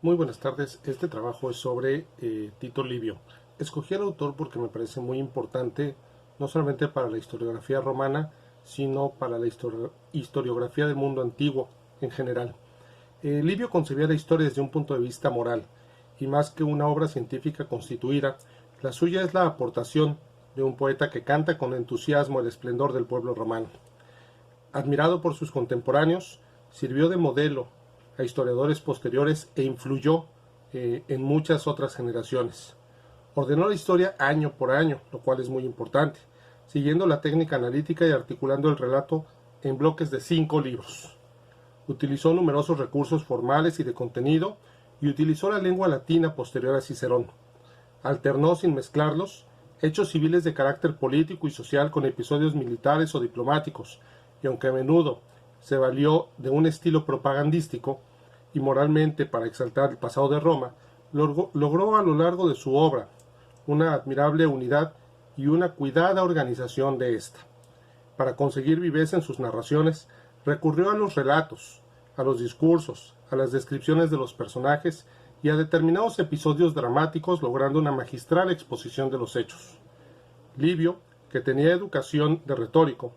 Muy buenas tardes. Este trabajo es sobre Tito Livio. Escogí al autor porque me parece muy importante, no solamente para la historiografía romana, sino para la historiografía del mundo antiguo en general. Livio concebía la historia desde un punto de vista moral, y más que una obra científica constituida, la suya es la aportación de un poeta que canta con entusiasmo el esplendor del pueblo romano. Admirado por sus contemporáneos, sirvió de modelo a historiadores posteriores e influyó en muchas otras generaciones. Ordenó la historia año por año, lo cual es muy importante, siguiendo la técnica analítica y articulando el relato en bloques de 5 libros. Utilizó numerosos recursos formales y de contenido y utilizó la lengua latina posterior a Cicerón. Alternó sin mezclarlos hechos civiles de carácter político y social con episodios militares o diplomáticos, y aunque a menudo se valió de un estilo propagandístico y moralmente para exaltar el pasado de Roma, logró a lo largo de su obra una admirable unidad y una cuidada organización de ésta. Para conseguir viveza en sus narraciones, recurrió a los relatos, a los discursos, a las descripciones de los personajes y a determinados episodios dramáticos, logrando una magistral exposición de los hechos. Livio, que tenía educación de retórico,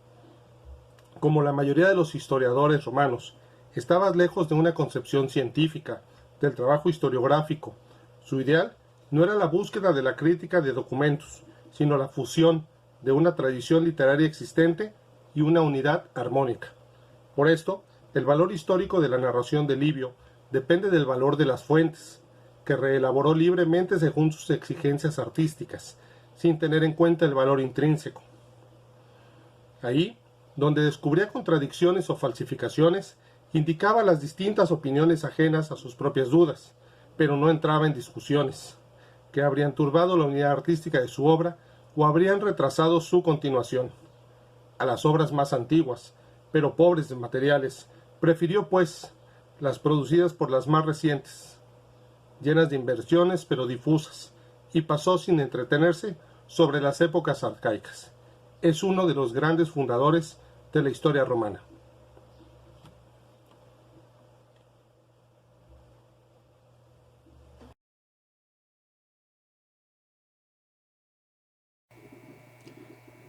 como la mayoría de los historiadores romanos, estaba lejos de una concepción científica del trabajo historiográfico. Su ideal no era la búsqueda de la crítica de documentos, sino la fusión de una tradición literaria existente y una unidad armónica. Por esto, el valor histórico de la narración de Livio depende del valor de las fuentes, que reelaboró libremente según sus exigencias artísticas, sin tener en cuenta el valor intrínseco. Ahí, donde descubría contradicciones o falsificaciones, indicaba las distintas opiniones ajenas a sus propias dudas, pero no entraba en discusiones, que habrían turbado la unidad artística de su obra o habrían retrasado su continuación. A las obras más antiguas, pero pobres de materiales, prefirió, pues, las producidas por las más recientes, llenas de inversiones pero difusas, y pasó sin entretenerse sobre las épocas arcaicas. Es uno de los grandes fundadores de la historia romana.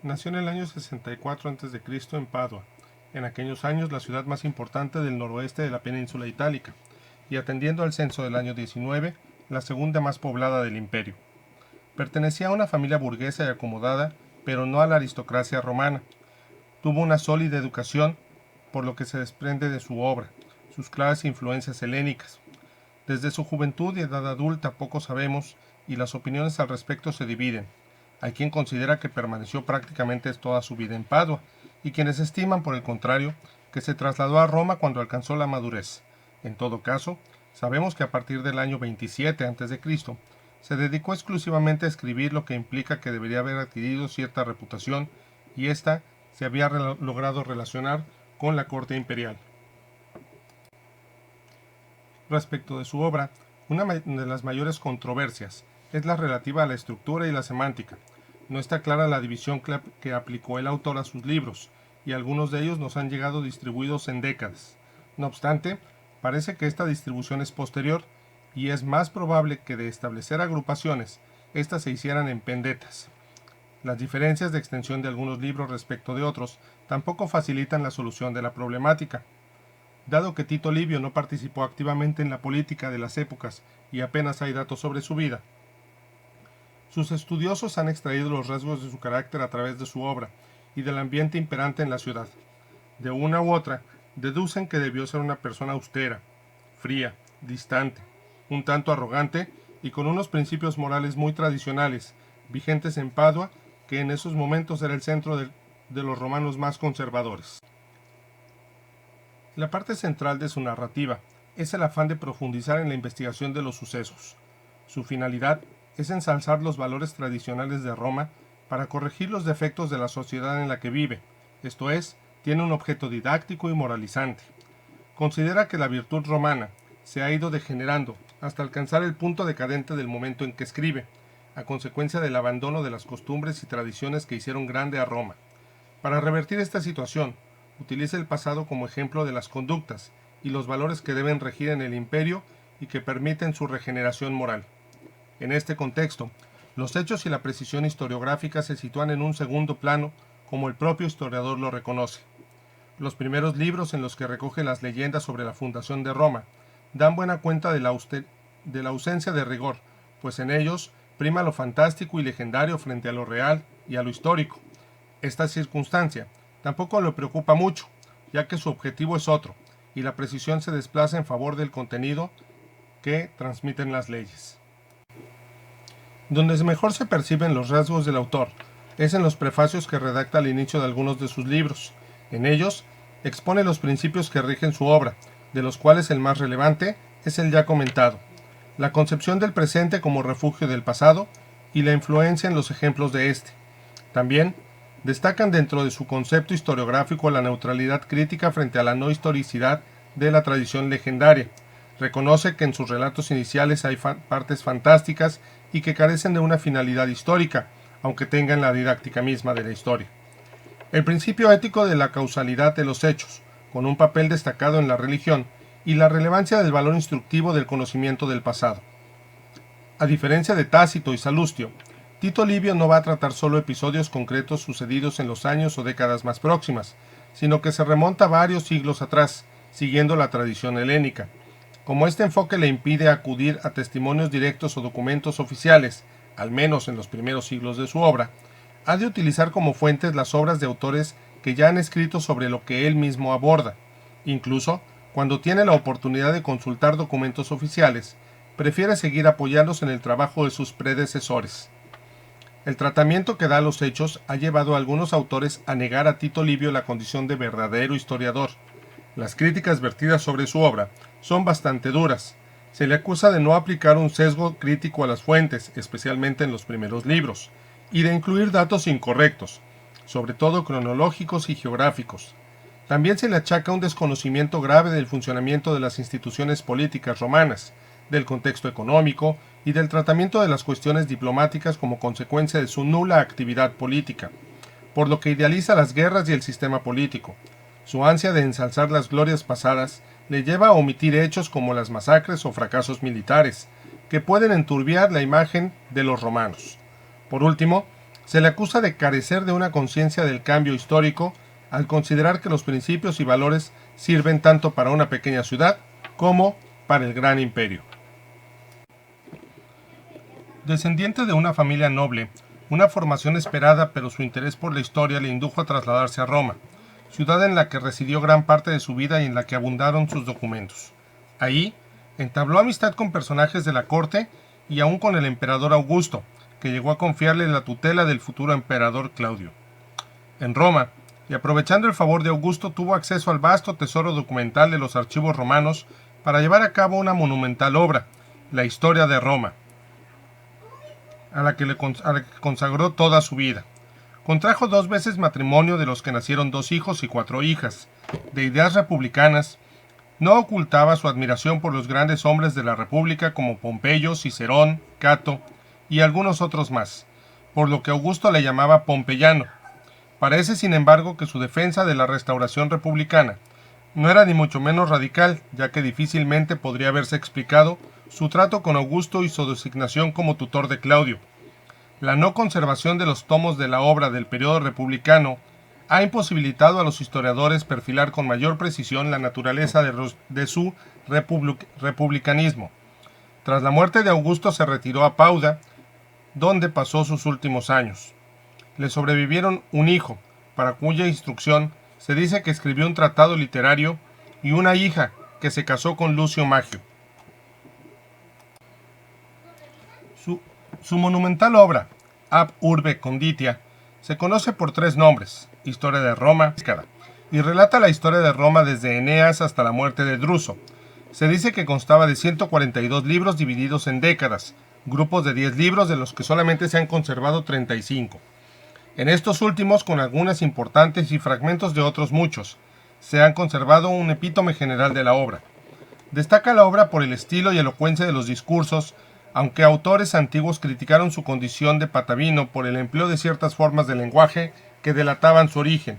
Nació en el año 64 a.C. en Padua, en aquellos años la ciudad más importante del noroeste de la península itálica, y atendiendo al censo del año 19, la segunda más poblada del imperio. Pertenecía a una familia burguesa y acomodada, pero no a la aristocracia romana. Tuvo una sólida educación, por lo que se desprende de su obra, sus claras influencias helénicas. Desde su juventud y edad adulta poco sabemos, y las opiniones al respecto se dividen. Hay quien considera que permaneció prácticamente toda su vida en Padua, y quienes estiman, por el contrario, que se trasladó a Roma cuando alcanzó la madurez. En todo caso, sabemos que a partir del año 27 a.C., se dedicó exclusivamente a escribir, lo que implica que debería haber adquirido cierta reputación, y ésta se había logrado relacionar con la corte imperial. Respecto de su obra, una de las mayores controversias es la relativa a la estructura y la semántica. No está clara la división que aplicó el autor a sus libros, y algunos de ellos nos han llegado distribuidos en décadas. No obstante, parece que esta distribución es posterior, y es más probable que de establecer agrupaciones, éstas se hicieran en pendetas. Las diferencias de extensión de algunos libros respecto de otros tampoco facilitan la solución de la problemática. Dado que Tito Livio no participó activamente en la política de las épocas y apenas hay datos sobre su vida, sus estudiosos han extraído los rasgos de su carácter a través de su obra y del ambiente imperante en la ciudad. De una u otra, deducen que debió ser una persona austera, fría, distante, un tanto arrogante y con unos principios morales muy tradicionales, vigentes en Padua, que en esos momentos era el centro de los romanos más conservadores. La parte central de su narrativa es el afán de profundizar en la investigación de los sucesos. Su finalidad es ensalzar los valores tradicionales de Roma para corregir los defectos de la sociedad en la que vive, esto es, tiene un objeto didáctico y moralizante. Considera que la virtud romana se ha ido degenerando hasta alcanzar el punto decadente del momento en que escribe, a consecuencia del abandono de las costumbres y tradiciones que hicieron grande a Roma. Para revertir esta situación, utiliza el pasado como ejemplo de las conductas y los valores que deben regir en el imperio y que permiten su regeneración moral. En este contexto, los hechos y la precisión historiográfica se sitúan en un segundo plano, como el propio historiador lo reconoce. Los primeros libros en los que recoge las leyendas sobre la fundación de Roma dan buena cuenta de la ausencia de rigor, pues en ellos prima lo fantástico y legendario frente a lo real y a lo histórico. Esta circunstancia tampoco le preocupa mucho, ya que su objetivo es otro, y la precisión se desplaza en favor del contenido que transmiten las leyes. Donde mejor se perciben los rasgos del autor es en los prefacios que redacta al inicio de algunos de sus libros. En ellos expone los principios que rigen su obra, de los cuales el más relevante es el ya comentado, la concepción del presente como refugio del pasado y la influencia en los ejemplos de éste. También destacan dentro de su concepto historiográfico la neutralidad crítica frente a la no historicidad de la tradición legendaria. Reconoce que en sus relatos iniciales hay partes fantásticas y que carecen de una finalidad histórica, aunque tengan la didáctica misma de la historia. El principio ético de la causalidad de los hechos, con un papel destacado en la religión, y la relevancia del valor instructivo del conocimiento del pasado. A diferencia de Tácito y Salustio, Tito Livio no va a tratar solo episodios concretos sucedidos en los años o décadas más próximas, sino que se remonta varios siglos atrás, siguiendo la tradición helénica. Como este enfoque le impide acudir a testimonios directos o documentos oficiales, al menos en los primeros siglos de su obra, ha de utilizar como fuentes las obras de autores que ya han escrito sobre lo que él mismo aborda. Incluso, cuando tiene la oportunidad de consultar documentos oficiales, prefiere seguir apoyándose en el trabajo de sus predecesores. El tratamiento que da a los hechos ha llevado a algunos autores a negar a Tito Livio la condición de verdadero historiador. Las críticas vertidas sobre su obra son bastante duras. Se le acusa de no aplicar un sesgo crítico a las fuentes, especialmente en los primeros libros, y de incluir datos incorrectos, sobre todo cronológicos y geográficos. También se le achaca un desconocimiento grave del funcionamiento de las instituciones políticas romanas, del contexto económico y del tratamiento de las cuestiones diplomáticas como consecuencia de su nula actividad política, por lo que idealiza las guerras y el sistema político. Su ansia de ensalzar las glorias pasadas le lleva a omitir hechos como las masacres o fracasos militares, que pueden enturbiar la imagen de los romanos. Por último, se le acusa de carecer de una conciencia del cambio histórico al considerar que los principios y valores sirven tanto para una pequeña ciudad como para el gran imperio. Descendiente de una familia noble, una formación esperada, pero su interés por la historia le indujo a trasladarse a Roma, ciudad en la que residió gran parte de su vida y en la que abundaron sus documentos. Ahí entabló amistad con personajes de la corte y aún con el emperador Augusto, que llegó a confiarle la tutela del futuro emperador Claudio. En Roma, y aprovechando el favor de Augusto, tuvo acceso al vasto tesoro documental de los archivos romanos para llevar a cabo una monumental obra, la Historia de Roma, a la que consagró toda su vida. Contrajo 2 veces matrimonio, de los que nacieron 2 hijos y 4 hijas. De ideas republicanas, no ocultaba su admiración por los grandes hombres de la República como Pompeyo, Cicerón, Cato y algunos otros más, por lo que Augusto le llamaba Pompeyano. Parece, sin embargo, que su defensa de la restauración republicana no era ni mucho menos radical, ya que difícilmente podría haberse explicado su trato con Augusto y su designación como tutor de Claudio. La no conservación de los tomos de la obra del periodo republicano ha imposibilitado a los historiadores perfilar con mayor precisión la naturaleza de su republicanismo. Tras la muerte de Augusto se retiró a Pauda, donde pasó sus últimos años. Le sobrevivieron un hijo, para cuya instrucción se dice que escribió un tratado literario, y una hija, que se casó con Lucio Magio. Su monumental obra, Ab Urbe Conditia, se conoce por 3 nombres: Historia de Roma, y relata la historia de Roma desde Eneas hasta la muerte de Druso. Se dice que constaba de 142 libros divididos en décadas, grupos de 10 libros de los que solamente se han conservado 35. En estos últimos, con algunas importantes y fragmentos de otros muchos, se han conservado un epítome general de la obra. Destaca la obra por el estilo y elocuencia de los discursos, aunque autores antiguos criticaron su condición de patavino por el empleo de ciertas formas de lenguaje que delataban su origen.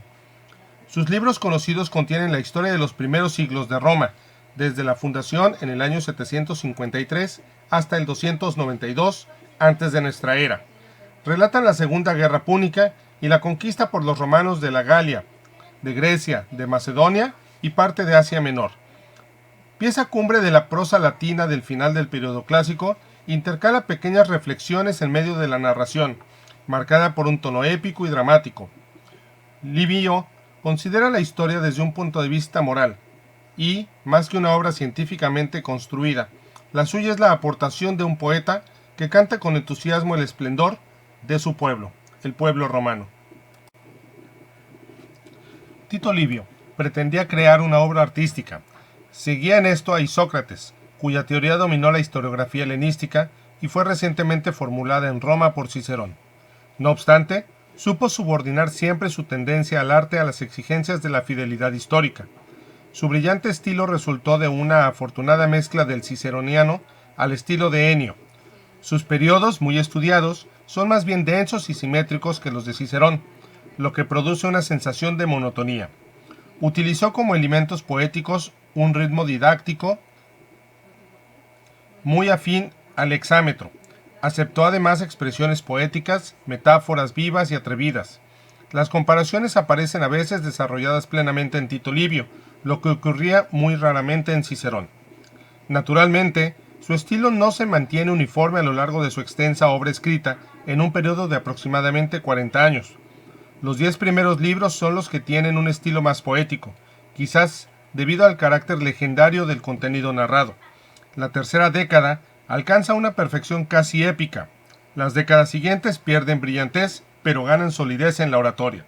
Sus libros conocidos contienen la historia de los primeros siglos de Roma, desde la fundación en el año 753 hasta el 292 antes de nuestra era. Relatan la Segunda Guerra Púnica y la conquista por los romanos de la Galia, de Grecia, de Macedonia y parte de Asia Menor. Pieza cumbre de la prosa latina del final del periodo clásico, intercala pequeñas reflexiones en medio de la narración, marcada por un tono épico y dramático. Livio considera la historia desde un punto de vista moral, y, más que una obra científicamente construida, la suya es la aportación de un poeta que canta con entusiasmo el esplendor de su pueblo, el pueblo romano. Tito Livio pretendía crear una obra artística. Seguía en esto a Isócrates, cuya teoría dominó la historiografía helenística y fue recientemente formulada en Roma por Cicerón. No obstante, supo subordinar siempre su tendencia al arte a las exigencias de la fidelidad histórica. Su brillante estilo resultó de una afortunada mezcla del ciceroniano al estilo de Ennio. Sus periodos, muy estudiados, son más bien densos y simétricos que los de Cicerón, lo que produce una sensación de monotonía. Utilizó como elementos poéticos un ritmo didáctico muy afín al hexámetro. Aceptó además expresiones poéticas, metáforas vivas y atrevidas. Las comparaciones aparecen a veces desarrolladas plenamente en Tito Livio, lo que ocurría muy raramente en Cicerón. Naturalmente, su estilo no se mantiene uniforme a lo largo de su extensa obra escrita en un periodo de aproximadamente 40 años. Los 10 primeros libros son los que tienen un estilo más poético, quizás debido al carácter legendario del contenido narrado. La tercera década alcanza una perfección casi épica. Las décadas siguientes pierden brillantez, pero ganan solidez en la oratoria.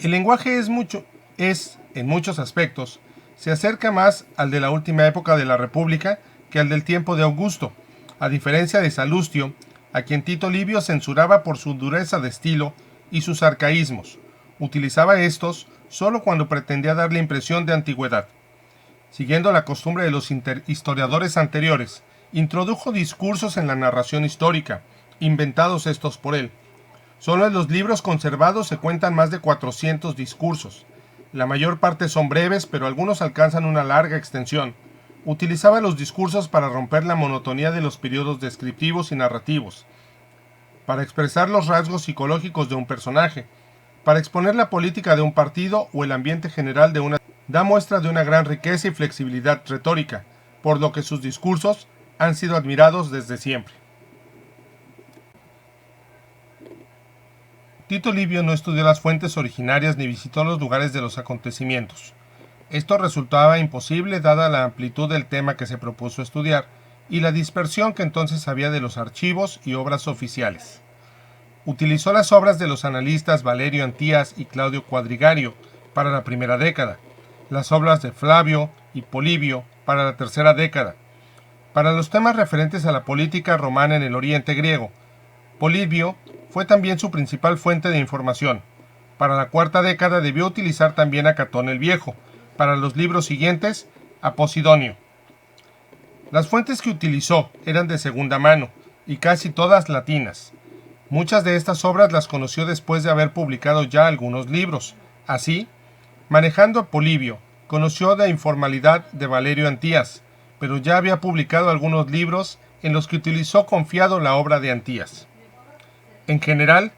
El lenguaje en muchos aspectos, se acerca más al de la última época de la República que al del tiempo de Augusto, a diferencia de Salustio, a quien Tito Livio censuraba por su dureza de estilo y sus arcaísmos. Utilizaba estos solo cuando pretendía dar la impresión de antigüedad. Siguiendo la costumbre de los historiadores anteriores, introdujo discursos en la narración histórica, inventados estos por él. Solo en los libros conservados se cuentan más de 400 discursos. La mayor parte son breves, pero algunos alcanzan una larga extensión. Utilizaba los discursos para romper la monotonía de los periodos descriptivos y narrativos, para expresar los rasgos psicológicos de un personaje, para exponer la política de un partido o el ambiente general de una. Da muestra de una gran riqueza y flexibilidad retórica, por lo que sus discursos han sido admirados desde siempre. Tito Livio no estudió las fuentes originarias ni visitó los lugares de los acontecimientos. Esto resultaba imposible dada la amplitud del tema que se propuso estudiar y la dispersión que entonces había de los archivos y obras oficiales. Utilizó las obras de los analistas Valerio Antías y Claudio Quadrigario para la primera década, las obras de Flavio y Polibio para la tercera década. Para los temas referentes a la política romana en el Oriente griego, Polibio fue también su principal fuente de información. Para la cuarta década debió utilizar también a Catón el Viejo, para los libros siguientes a Posidonio. Las fuentes que utilizó eran de segunda mano y casi todas latinas. Muchas de estas obras las conoció después de haber publicado ya algunos libros. Así, manejando a Polibio, conoció la informalidad de Valerio Antías, pero ya había publicado algunos libros en los que utilizó confiado la obra de Antías. En general,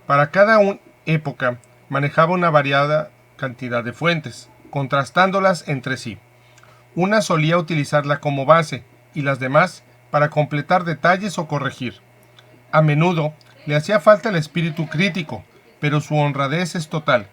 para cada época manejaba una variada cantidad de fuentes, contrastándolas entre sí. Una solía utilizarla como base y las demás para completar detalles o corregir. A menudo le hacía falta el espíritu crítico, pero su honradez es total.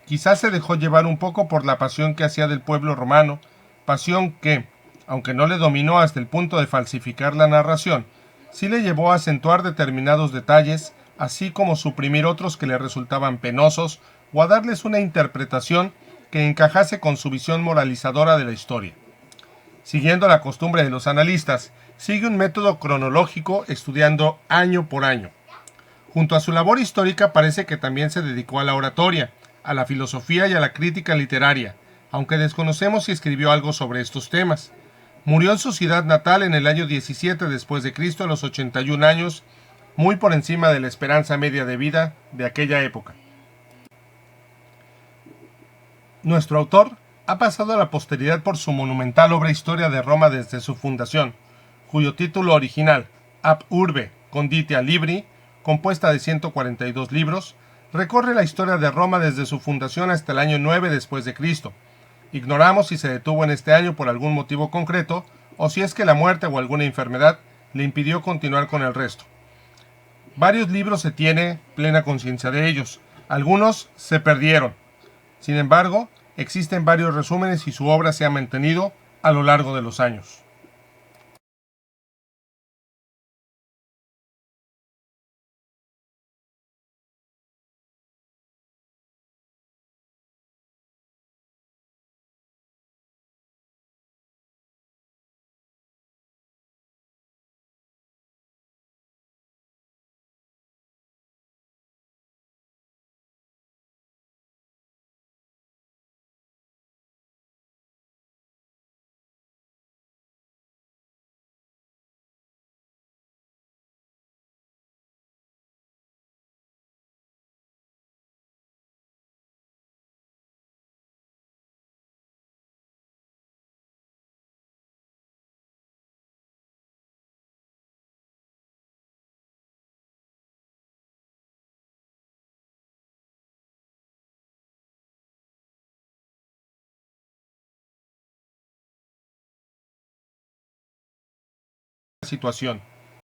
Quizás se dejó llevar un poco por la pasión que hacía del pueblo romano, pasión que, aunque no le dominó hasta el punto de falsificar la narración, sí le llevó a acentuar determinados detalles, así como suprimir otros que le resultaban penosos o a darles una interpretación que encajase con su visión moralizadora de la historia. Siguiendo la costumbre de los analistas, sigue un método cronológico estudiando año por año. Junto a su labor histórica parece que también se dedicó a la oratoria, a la filosofía y a la crítica literaria, aunque desconocemos si escribió algo sobre estos temas. Murió en su ciudad natal en el año 17 después de Cristo a los 81 años, muy por encima de la esperanza media de vida de aquella época. Nuestro autor Ha pasado a la posteridad por su monumental obra Historia de Roma desde su fundación, cuyo título original, Ab Urbe Conditia Libri, compuesta de 142 libros, recorre la historia de Roma desde su fundación hasta el año 9 después de Cristo. Ignoramos si se detuvo en este año por algún motivo concreto o si es que la muerte o alguna enfermedad le impidió continuar con el resto. Varios libros se tiene plena conciencia de ellos, algunos se perdieron. Sin embargo, existen varios resúmenes y su obra se ha mantenido a lo largo de los años. Situación.